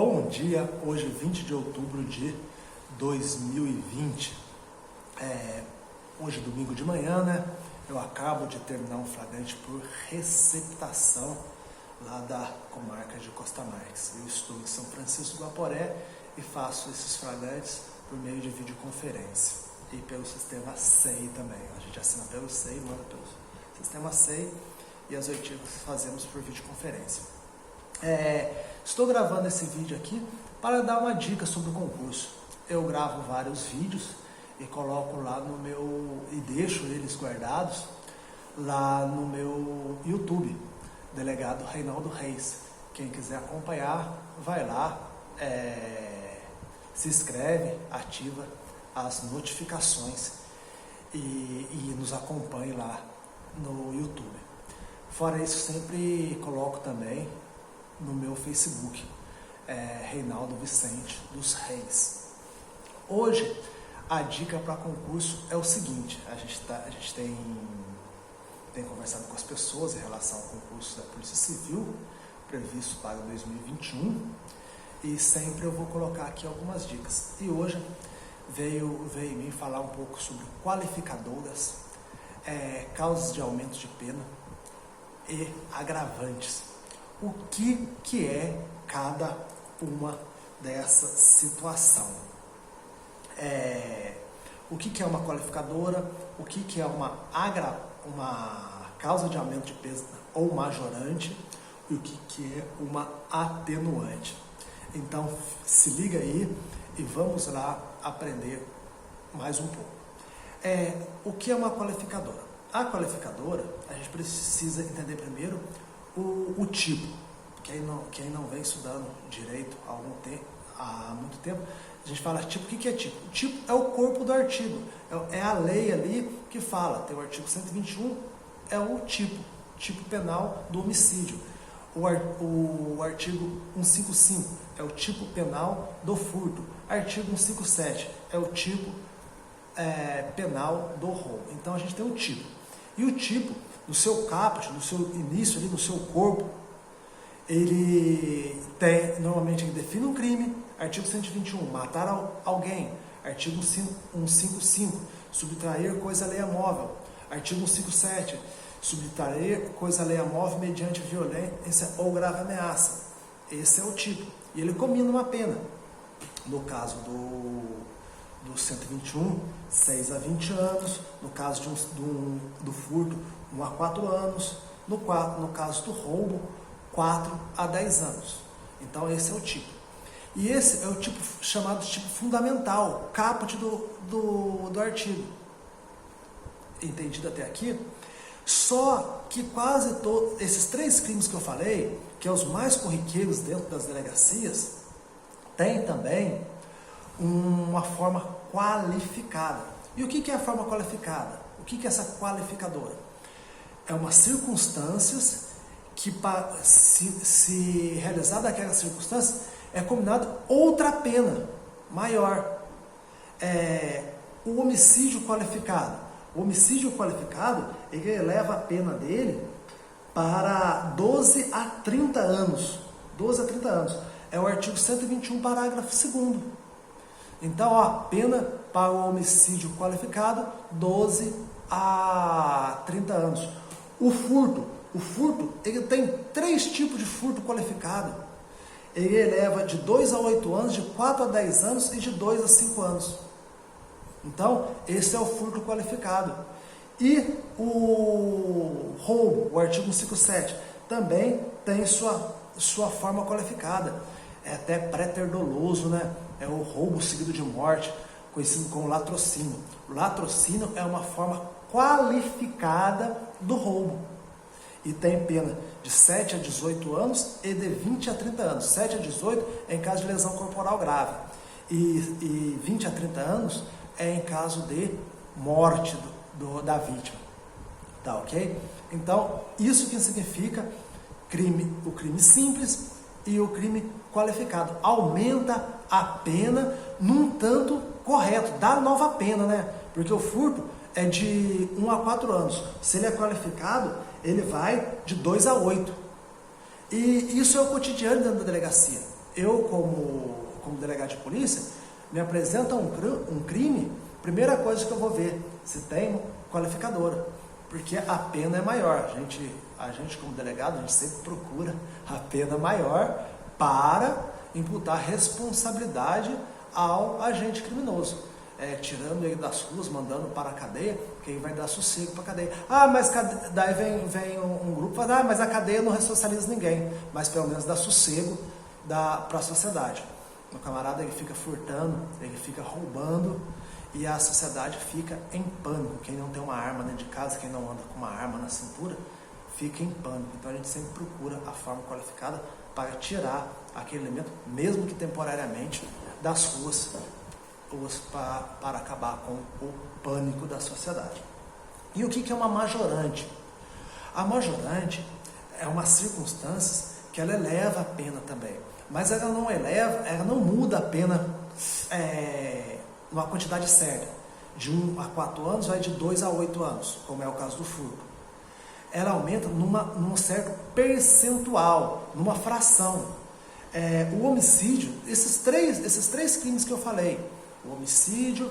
Bom dia, hoje 20 de outubro de 2020. Hoje domingo de manhã, né? Eu acabo de terminar um flagrante por receptação lá da comarca de Costa Marques. Eu estou em São Francisco do Guaporé e faço esses flagrantes por meio de videoconferência e pelo sistema SEI também. A gente assina pelo SEI, manda pelo sistema SEI e as oitivas fazemos por videoconferência. Estou gravando esse vídeo aqui para dar uma dica sobre o concurso. Eu gravo vários vídeos e coloco lá no meu, e deixo eles guardados lá no meu YouTube, Delegado Reinaldo Reis. Quem quiser acompanhar, vai lá, se inscreve, ativa as notificações e nos acompanhe lá no YouTube. Fora isso, sempre coloco também no meu Facebook, Reinaldo Vicente dos Reis. Hoje, a dica para concurso é o seguinte: a gente tem conversado com as pessoas em relação ao concurso da Polícia Civil, previsto para 2021, e sempre eu vou colocar aqui algumas dicas. E hoje veio me falar um pouco sobre qualificadoras, causas de aumento de pena e agravantes. O que é cada uma dessa situação? O que é uma qualificadora? O que é uma causa de aumento de pena ou majorante? E o que é uma atenuante? Então, se liga aí e vamos lá aprender mais um pouco. O que é uma qualificadora? A qualificadora, a gente precisa entender primeiro o tipo. Quem não vem estudando direito há muito tempo, a gente fala tipo. O que é tipo? O tipo é o corpo do artigo, é a lei ali que fala. Tem o artigo 121, é o tipo penal do homicídio. O artigo 155 é o tipo penal do furto. Artigo 157 é o tipo penal do roubo. Então a gente tem o tipo. E o tipo, no seu caput, no seu início ali, no seu corpo, ele normalmente ele define um crime. Artigo 121, matar alguém. Artigo 155, subtrair coisa alheia móvel. Artigo 157, subtrair coisa alheia móvel mediante violência ou grave ameaça. Esse é o tipo. E ele combina uma pena. No caso do 121, 6 a 20 anos. No caso do furto, 1 a 4 anos. No caso do roubo, 4 a 10 anos. Então esse é o tipo. E esse é o tipo chamado de tipo fundamental, caput do artigo. Entendido até aqui? Só que quase todos esses 3 crimes que eu falei, que é os mais corriqueiros dentro das delegacias, tem também uma forma qualificada. E o que é a forma qualificada? O que é essa qualificadora? É umas circunstâncias que, se realizada aquelas circunstâncias, é combinado outra pena maior. O homicídio qualificado. O homicídio qualificado, ele eleva a pena dele para 12 a 30 anos. 12 a 30 anos. É o artigo 121, parágrafo 2º. Então, a pena para o homicídio qualificado, 12 a 30 anos. O furto, ele tem 3 tipos de furto qualificado. Ele eleva de 2 a 8 anos, de 4 a 10 anos e de 2 a 5 anos. Então, esse é o furto qualificado. E o roubo, o artigo 157, também tem sua forma qualificada. É até pré-doloso, né? É o roubo seguido de morte, conhecido como latrocínio. O latrocínio é uma forma qualificada do roubo. E tem pena de 7 a 18 anos e de 20 a 30 anos. 7 a 18 é em caso de lesão corporal grave. E 20 a 30 anos é em caso de morte da vítima. Tá ok? Então, isso que significa o crime simples e o crime qualificado. Aumenta a pena num tanto correto. Dá nova pena, né? Porque o furto é de 1 a 4 anos. Se ele é qualificado, ele vai de 2 a 8. E isso é o cotidiano dentro da delegacia. eu como delegado de polícia, me apresenta um crime, primeira coisa que eu vou ver, se tem qualificadora, porque a pena é maior. A gente como delegado, a gente sempre procura a pena maior para imputar responsabilidade ao agente criminoso. Tirando ele das ruas, mandando para a cadeia, que ele vai dar sossego para a cadeia. Mas daí vem um grupo e fala, mas a cadeia não ressocializa ninguém, mas pelo menos dá sossego para a sociedade. O camarada ele fica furtando, ele fica roubando e a sociedade fica em pânico. Quem não tem uma arma dentro de casa, quem não anda com uma arma na cintura, fica em pânico. Então a gente sempre procura a forma qualificada para tirar aquele elemento, mesmo que temporariamente, das ruas para acabar com o pânico da sociedade. E o que é uma majorante? A majorante é uma circunstância que ela eleva a pena também, mas ela não muda a pena numa quantidade certa. De 1 a 4 anos vai de 2 a 8 anos, como é o caso do furto. Ela aumenta num certo percentual, numa fração. O homicídio, esses três crimes que eu falei, o homicídio,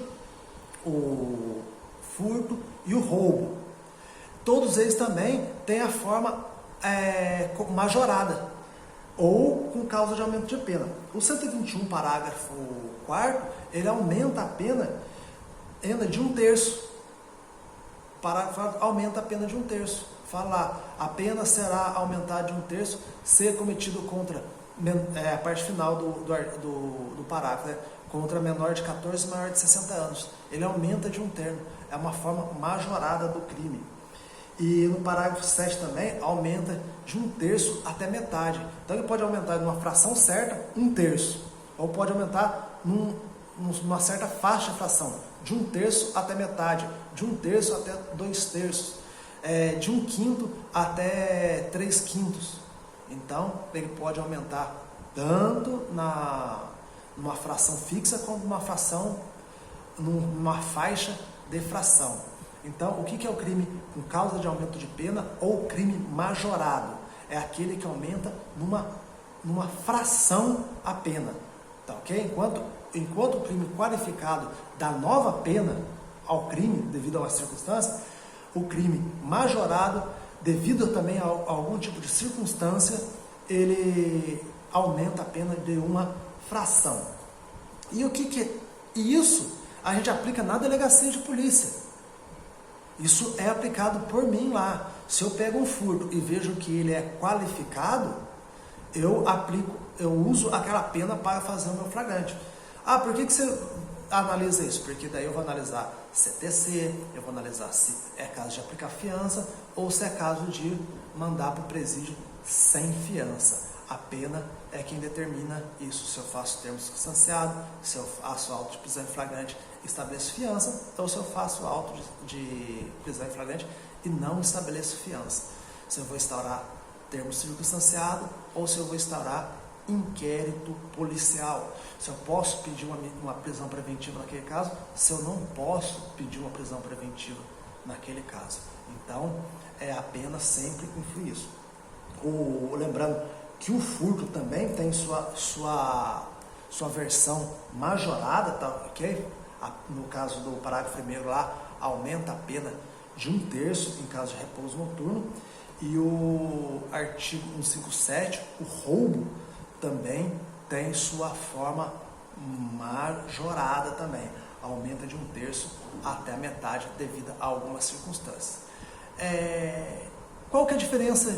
o furto e o roubo, todos eles também têm a forma majorada ou com causa de aumento de pena. O 121, parágrafo 4º, ele aumenta a pena de 1/3. Aumenta a pena de 1/3. Fala lá, a pena será aumentada de 1/3 se cometido contra, a parte final do parágrafo, contra menor de 14 e maior de 60 anos. Ele aumenta de 1/3. É uma forma majorada do crime. E no parágrafo 7 também, aumenta de 1/3 até metade. Então ele pode aumentar numa fração certa, 1/3. Ou pode aumentar numa certa faixa de fração, de 1/3 até metade, de 1/3 até 2/3, de 1/5 até 3/5. Então ele pode aumentar tanto numa fração fixa como numa faixa de fração. Então, o que é o crime com causa de aumento de pena ou crime majorado? É aquele que aumenta numa fração a pena. Tá, ok? Enquanto o crime qualificado dá nova pena ao crime, devido a uma circunstância, o crime majorado, devido também a algum tipo de circunstância, ele aumenta a pena de uma fração. E isso a gente aplica na delegacia de polícia. Isso é aplicado por mim lá. Se eu pego um furto e vejo que ele é qualificado, eu uso aquela pena para fazer o meu flagrante. Por que você analisa isso? Porque daí eu vou analisar CTC, eu vou analisar se é caso de aplicar fiança ou se é caso de mandar para o presídio sem fiança. A pena é quem determina isso. Se eu faço termo circunstanciado, se eu faço auto de prisão em flagrante e estabeleço fiança, ou se eu faço auto de prisão em flagrante e não estabeleço fiança. Se eu vou instaurar termo circunstanciado ou se eu vou instaurar inquérito policial. Se eu posso pedir uma prisão preventiva naquele caso, se eu não posso pedir uma prisão preventiva naquele caso. Então, a pena sempre influi isso. Lembrando que o furto também tem sua versão majorada, tá, ok? No caso do parágrafo 1º lá, aumenta a pena de 1/3 em caso de repouso noturno. E o artigo 157, o roubo, também tem sua forma majorada também. Aumenta de 1/3 até a metade devido a algumas circunstâncias. Qual que é a diferença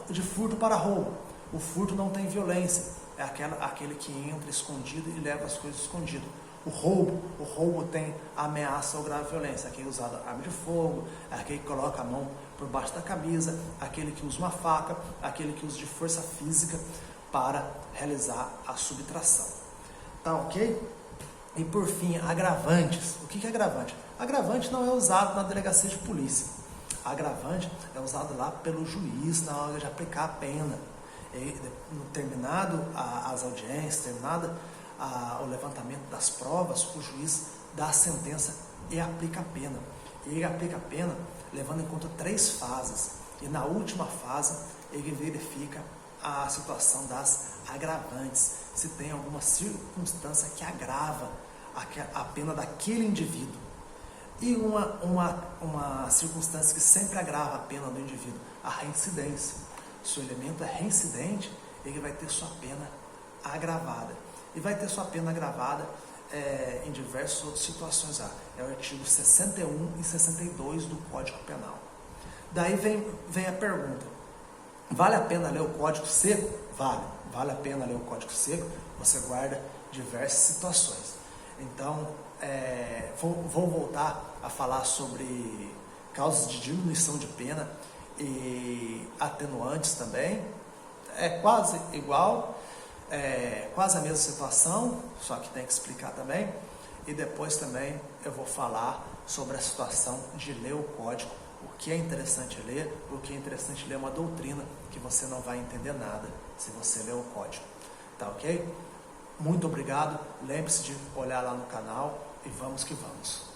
de furto para roubo? O furto não tem violência, é aquele que entra escondido e leva as coisas escondido. O roubo tem ameaça ou grave violência, aquele usado arma de fogo, aquele que coloca a mão por baixo da camisa, aquele que usa uma faca, aquele que usa de força física para realizar a subtração. Tá ok? E por fim, agravantes. O que é agravante? Agravante não é usado na delegacia de polícia. Agravante é usado lá pelo juiz na hora de aplicar a pena. Terminado as audiências, terminado o levantamento das provas, o juiz dá a sentença e aplica a pena. E ele aplica a pena levando em conta 3 fases. E na última fase, ele verifica a situação das agravantes, se tem alguma circunstância que agrava a pena daquele indivíduo. E uma circunstância que sempre agrava a pena do indivíduo, a reincidência. Se o elemento é reincidente, ele vai ter sua pena agravada. E vai ter sua pena agravada em diversas outras situações. É o artigo 61 e 62 do Código Penal. Daí vem a pergunta: vale a pena ler o Código Seco? Vale a pena ler o Código Seco. Você guarda diversas situações. Então, vou voltar a falar sobre causas de diminuição de pena e atenuantes também. É quase igual, quase a mesma situação, só que tem que explicar também. E depois também eu vou falar sobre a situação de ler o código, o que é interessante ler, o que é interessante ler uma doutrina que você não vai entender nada se você ler o código. Tá ok? Muito obrigado, lembre-se de olhar lá no canal e vamos que vamos.